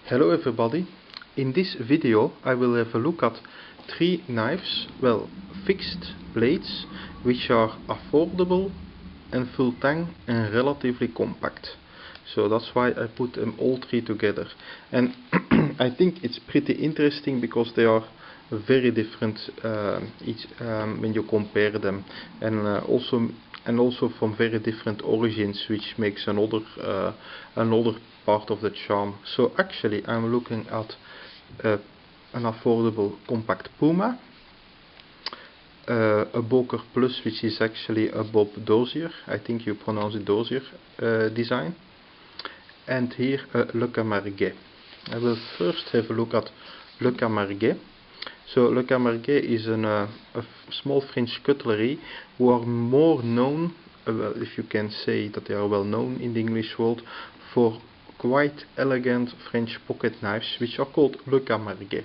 Hello everybody. In this video I will have a look at three knives, well, fixed blades, which are affordable and full tang and relatively compact. So that's why I put them all three together. And I think it's pretty interesting because they are very different when you compare them, and also from very different origins, which makes another part of the charm. So actually I'm looking at an affordable compact Puma, a Boker Plus, which is actually a Bob Dozier, I think you pronounce it Dosier design, and here a Le Camarguais. I will first have a look at Le Camarguais. So Le Camarguais is a small French cutlery who are more known, well, if you can say that they are well known in the English world, for quite elegant French pocket knives, which are called Le Camarguais,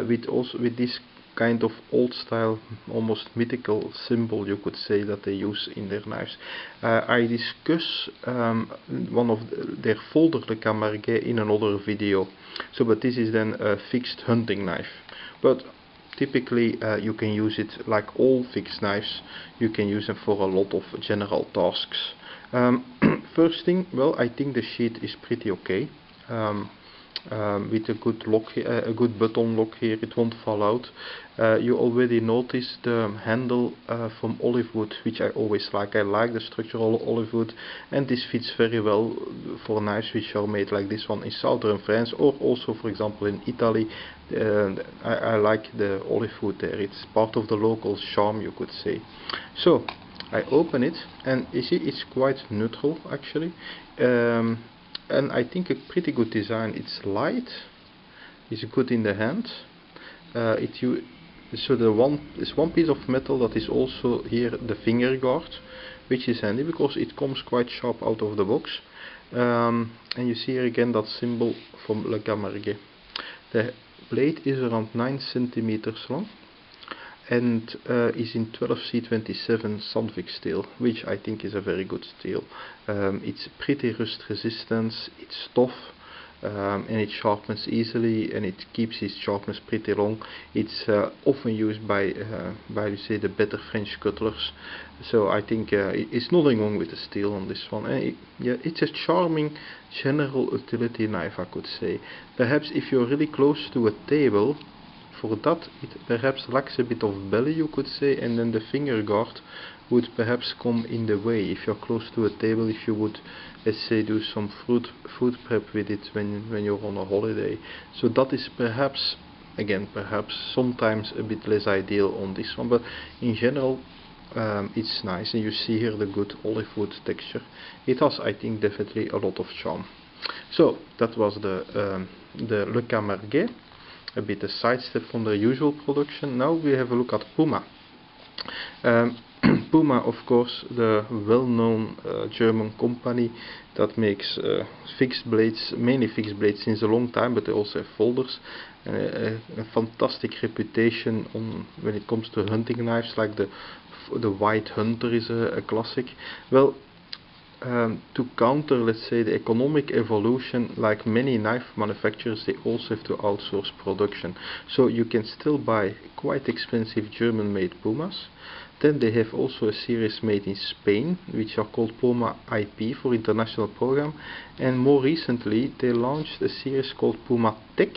with this kind of old style, almost mythical symbol, you could say, that they use in their knives. I discuss one of their folder Le Camarguais in another video. So, but this is then a fixed hunting knife. But typically you can use it like all fixed knives. You can use them for a lot of general tasks. First thing, well, I think the sheet is pretty okay. With a good lock, a good button lock here, it won't fall out. You already noticed the handle from olive wood, which I always like. I like the structural olive wood, and this fits very well for knives which are made like this one in southern France, or also, for example, in Italy. I like the olive wood there. It's part of the local charm, you could say. So I open it, and you see it's quite neutral actually. And I think a pretty good design. It's light, it's good in the hand. So there's one piece of metal that is also here the finger guard, which is handy because it comes quite sharp out of the box. And you see here again that symbol from Le Camarguais. The blade is around 9 centimeters long, and is in 12C27 Sandvik steel, which I think is a very good steel. It's pretty rust resistant, it's tough, and it sharpens easily, and it keeps its sharpness pretty long. It's often used by say the better French cutlers. So I think it's nothing wrong with the steel on this one. And it's a charming general utility knife, I could say. Perhaps if you're really close to a table, for that it perhaps lacks a bit of belly, you could say, and then the finger guard would perhaps come in the way if you're close to a table, if you would, let's say, do some food prep with it when you're on a holiday. So that is perhaps, again, perhaps sometimes a bit less ideal on this one, but in general it's nice, and you see here the good olive wood texture. It has, I think, definitely a lot of charm. So that was the Le Camarguais. A bit a sidestep from the usual production. Now we have a look at Puma. Puma, of course, the well-known German company that makes fixed blades, mainly fixed blades since a long time, but they also have folders. A fantastic reputation when it comes to hunting knives, like the White Hunter is a classic. Well, to counter, let's say, the economic evolution, like many knife manufacturers, they also have to outsource production. So you can still buy quite expensive German-made Pumas. Then they have also a series made in Spain, which are called Puma IP for international program. And more recently, they launched a series called Puma TEC,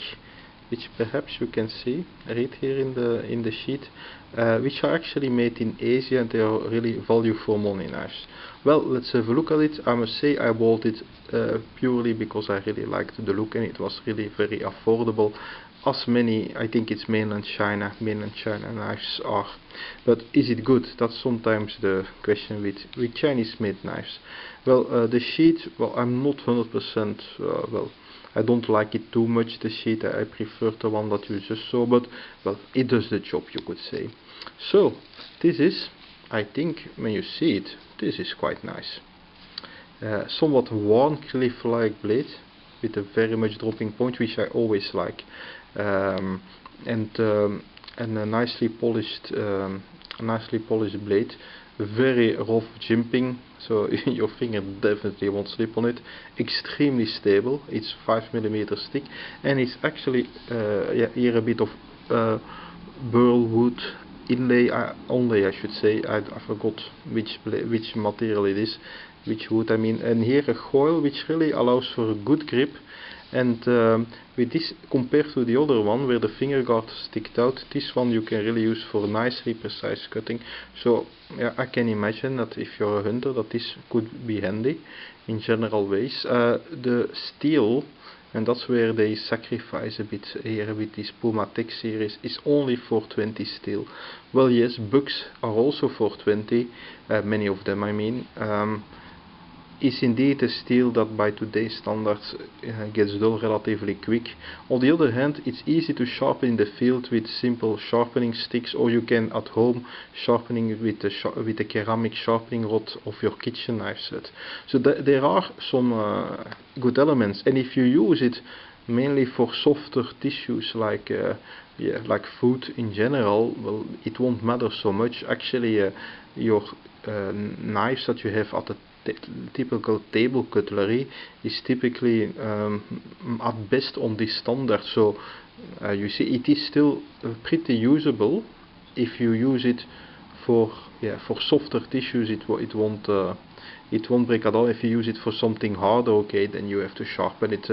which perhaps you can see right here in the sheet, which are actually made in Asia, and they are really value for money knives. Well, let's have a look at it. I must say I bought it purely because I really liked the look, and it was really very affordable, as many, I think it's mainland China knives are. But is it good? That's sometimes the question with Chinese made knives. Well, the sheet, well, I'm not 100% well, I don't like it too much, the sheet. I prefer the one that you just saw, but well, it does the job, you could say. So this is, I think, when you see it, this is quite nice. Somewhat worn cliff-like blade with a very much dropping point, which I always like, and a nicely polished blade. Very rough jimping, so your finger definitely won't slip on it. Extremely stable. It's 5mm thick, and it's actually yeah, here a bit of burl wood inlay, onlay I should say. I forgot which material it is, which wood I mean. And here a coil which really allows for a good grip. And with this, compared to the other one where the finger guard sticks out, this one you can really use for nicely precise cutting. So yeah, I can imagine that if you're a hunter, that this could be handy in general ways. The steel, and that's where they sacrifice a bit here with this Puma TEC series, is only 420 steel. Well, yes, bucks are also 420, many of them I mean. Is indeed a steel that by today's standards gets dull relatively quick. On the other hand, it's easy to sharpen in the field with simple sharpening sticks, or you can at home sharpening it with the ceramic sharpening rod of your kitchen knife set. So there are some good elements, and if you use it mainly for softer tissues like yeah, like food in general, well, it won't matter so much. Actually, your knives that you have at the typical table cutlery is typically at best on this standard. So you see, it is still pretty usable if you use it for softer tissues. It won't break at all. If you use it for something harder, okay, then you have to sharpen it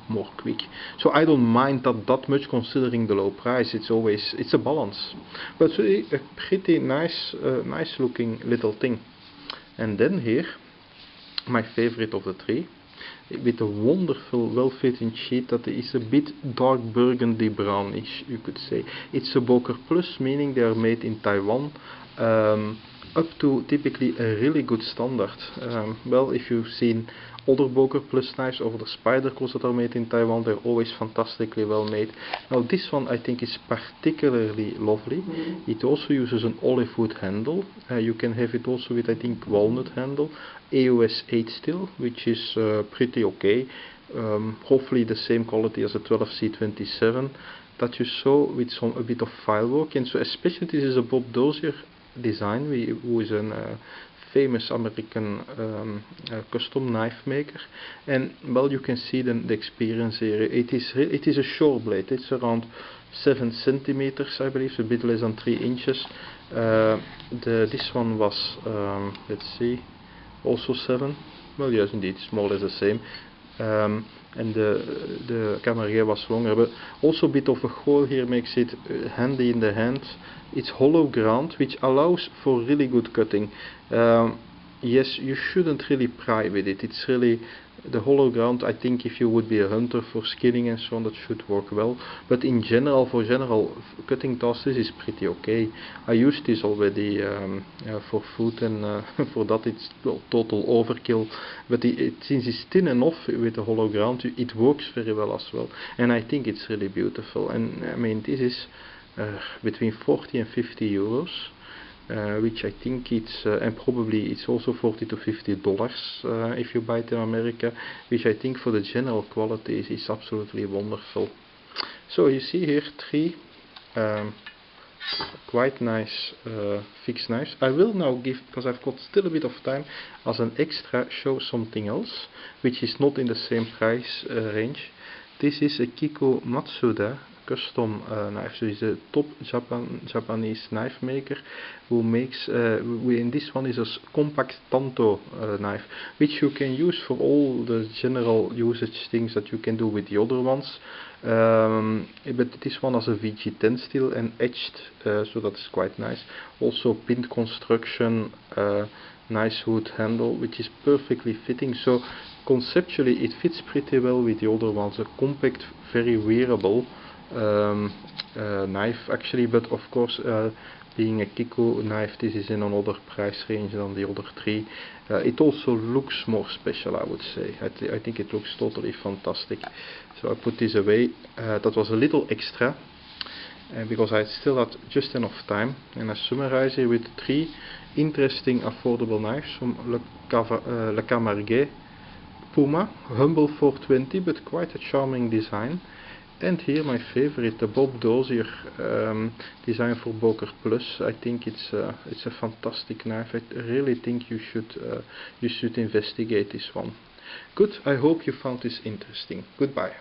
more quick. So I don't mind that much, considering the low price. It's a balance, but a pretty nice looking little thing. And then here, my favorite of the three, with a wonderful well-fitting sheet that is a bit dark burgundy brownish, you could say. It's a Boker Plus, meaning they are made in Taiwan, up to typically a really good standard. Well, if you've seen other Boker Plus knives or the spider claws that are made in Taiwan, they're always fantastically well made. Now this one I think is particularly lovely. It also uses an olive wood handle. You can have it also with, I think, walnut handle. AOS 8 still, which is pretty okay. Hopefully the same quality as a 12C27 that you saw, with a bit of file work. And so especially this is a Bob Dozier design, who is a famous American custom knife maker. And well, you can see the experience here. It is a short blade. It's around 7 centimeters, I believe, a bit less than 3 inches. This one was let's see, also 7. Well, yes, indeed, it's more or less the same. And the Camarguais was longer, but also a bit of a hole here makes it handy in the hand. It's hollow ground, which allows for really good cutting. Yes, you shouldn't really pry with it. It's really the hollow ground. I think if you would be a hunter for skinning and so on, that should work well. But in general, for general cutting tasks, this is pretty okay. I used this already for food, and for that it's, well, total overkill. But since it's thin enough with the hollow ground, it works very well as well. And I think it's really beautiful. And I mean, this is between 40 and 50 euros. Which I think it's and probably it's also $40 to $50 if you buy it in America, which I think for the general quality is absolutely wonderful. So you see here 3 quite nice fixed knives. I will now give, because I've got still a bit of time, as an extra show something else which is not in the same price range. This is a Kiku Masuda custom knife. So he's a top Japanese knife maker who makes, and this one is a compact tanto knife, which you can use for all the general usage things that you can do with the other ones. But this one has a VG10 steel and etched, so that's quite nice. Also pinned construction, nice wood handle, which is perfectly fitting. So conceptually it fits pretty well with the other ones. A compact, very wearable knife actually, but of course being a Kiku knife, this is in another price range than the other 3. It also looks more special, I would say. I think it looks totally fantastic. So I put this away. That was a little extra because I still had just enough time, and I summarize here with 3 interesting affordable knives from Le Camarguais Puma, humble 420 but quite a charming design. And here my favorite, the Bob Dozier, designed for Boker Plus. I think it's a fantastic knife. I really think you should investigate this one. Good, I hope you found this interesting. Goodbye.